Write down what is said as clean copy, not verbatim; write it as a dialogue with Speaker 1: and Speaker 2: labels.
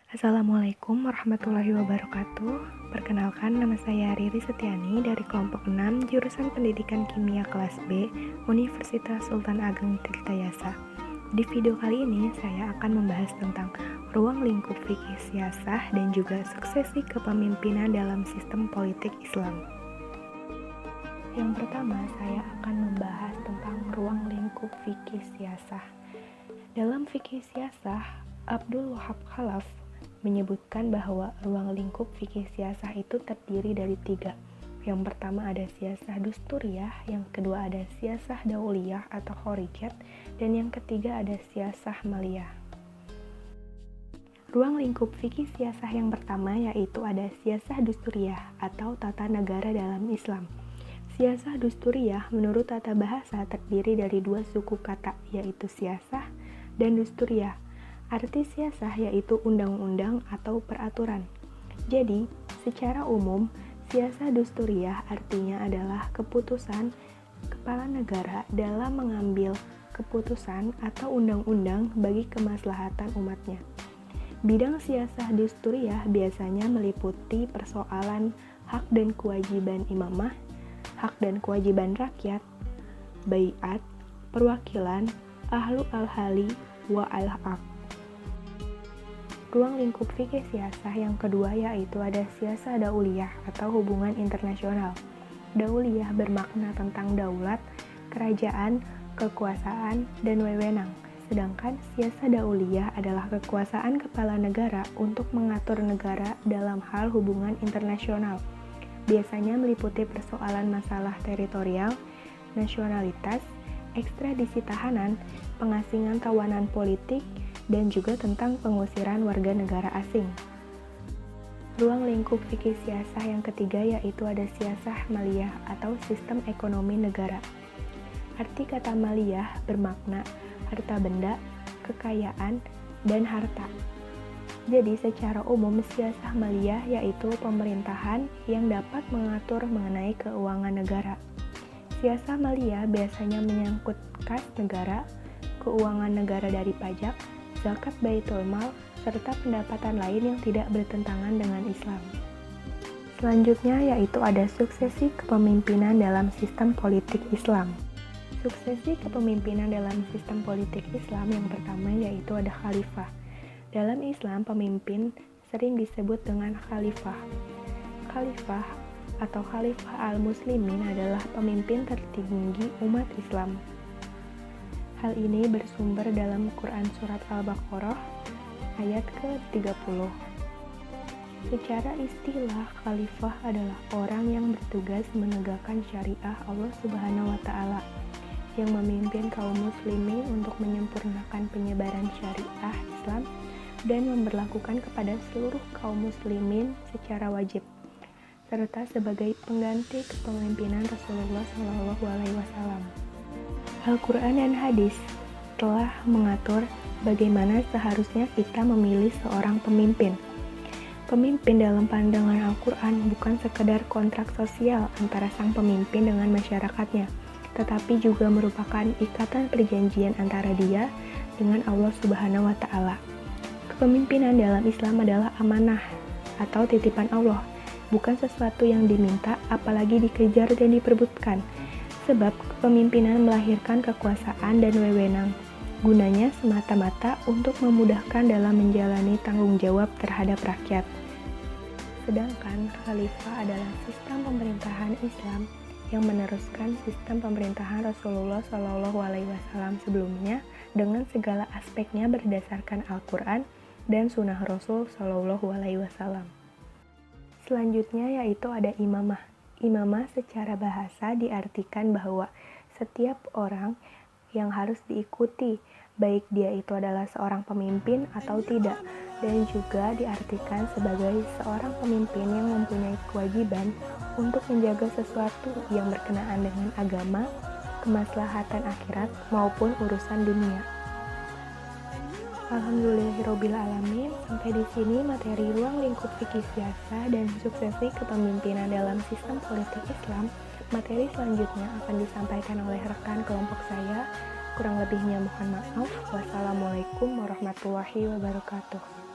Speaker 1: Assalamualaikum warahmatullahi wabarakatuh. Perkenalkan, nama saya Riri Setiani dari kelompok 6 jurusan Pendidikan Kimia kelas B Universitas Sultan Ageng Tirtayasa. Di video kali ini saya akan membahas tentang ruang lingkup fikih siasah dan juga suksesi kepemimpinan dalam sistem politik Islam. Yang pertama, saya akan membahas tentang ruang lingkup fikih siasah. Dalam fikih siasah, Abdul Wahab Khalaf menyebutkan bahwa ruang lingkup fikih siasah itu terdiri dari 3. Yang pertama ada siasah dusturiyah, yang kedua ada siasah dauliyah atau khorijat, dan yang ketiga ada siasah maliyah. Ruang lingkup fikih siasah yang pertama yaitu ada siasah dusturiyah atau tata negara dalam Islam. Siasah dusturiyah menurut tata bahasa terdiri dari 2 suku kata, yaitu siasah dan dusturiyah. Arti siasah yaitu undang-undang atau peraturan. Jadi, secara umum, siasah dusturiyah artinya adalah keputusan kepala negara dalam mengambil keputusan atau undang-undang bagi kemaslahatan umatnya. Bidang siasah dusturiyah biasanya meliputi persoalan hak dan kewajiban imamah, hak dan kewajiban rakyat, baiat, perwakilan, ahlu al-hali wa al-aqd. Ruang lingkup fikih siasah yang kedua yaitu ada siasah dauliyah atau hubungan internasional. Dauliyah bermakna tentang daulat, kerajaan, kekuasaan, dan wewenang. Sedangkan siasah dauliyah adalah kekuasaan kepala negara untuk mengatur negara dalam hal hubungan internasional. Biasanya meliputi persoalan masalah teritorial, nasionalitas, ekstradisi tahanan, pengasingan tawanan politik, dan juga tentang pengusiran warga negara asing. Ruang lingkup fikih siasah yang ketiga yaitu ada siasah maliyah atau sistem ekonomi negara. Arti kata maliyah bermakna harta benda, kekayaan, dan harta. Jadi secara umum siasah maliyah yaitu pemerintahan yang dapat mengatur mengenai keuangan negara. Siasah maliyah biasanya menyangkut kas negara, keuangan negara dari pajak, zakat baitul mal, serta pendapatan lain yang tidak bertentangan dengan Islam. Selanjutnya yaitu ada suksesi kepemimpinan dalam sistem politik Islam. Suksesi kepemimpinan dalam sistem politik Islam yang pertama yaitu ada khalifah. Dalam Islam, pemimpin sering disebut dengan khalifah. Khalifah atau khalifah al-muslimin adalah pemimpin tertinggi umat Islam. Hal ini bersumber dalam Quran Surat Al-Baqarah ayat ke-30. Secara istilah, khalifah adalah orang yang bertugas menegakkan syariah Allah Subhanahu wa Ta'ala, yang memimpin kaum muslimin untuk menyempurnakan penyebaran syariah Islam dan memberlakukan kepada seluruh kaum muslimin secara wajib, serta sebagai pengganti kepemimpinan Rasulullah SAW. Al-Quran dan hadis telah mengatur bagaimana seharusnya kita memilih seorang pemimpin. Pemimpin dalam pandangan Al-Quran bukan sekedar kontrak sosial antara sang pemimpin dengan masyarakatnya, tetapi juga merupakan ikatan perjanjian antara dia dengan Allah Subhanahu wa Ta'ala. Kepemimpinan dalam Islam adalah amanah atau titipan Allah, bukan sesuatu yang diminta apalagi dikejar dan diperebutkan. Sebab kepemimpinan melahirkan kekuasaan dan wewenang, gunanya semata-mata untuk memudahkan dalam menjalani tanggung jawab terhadap rakyat. Sedangkan khalifah adalah sistem pemerintahan Islam yang meneruskan sistem pemerintahan Rasulullah SAW sebelumnya dengan segala aspeknya berdasarkan Al-Quran dan Sunnah Rasul SAW. Selanjutnya yaitu ada imamah. Imamah secara bahasa diartikan bahwa setiap orang yang harus diikuti, baik dia itu adalah seorang pemimpin atau tidak, dan juga diartikan sebagai seorang pemimpin yang mempunyai kewajiban untuk menjaga sesuatu yang berkenaan dengan agama, kemaslahatan akhirat, maupun urusan dunia. Alhamdulillahirobbilalamin. Sampai di sini materi ruang lingkup fikih siasah dan suksesi kepemimpinan dalam sistem politik Islam. Materi selanjutnya akan disampaikan oleh rekan kelompok saya. Kurang lebihnya mohon maaf. Wassalamualaikum warahmatullahi wabarakatuh.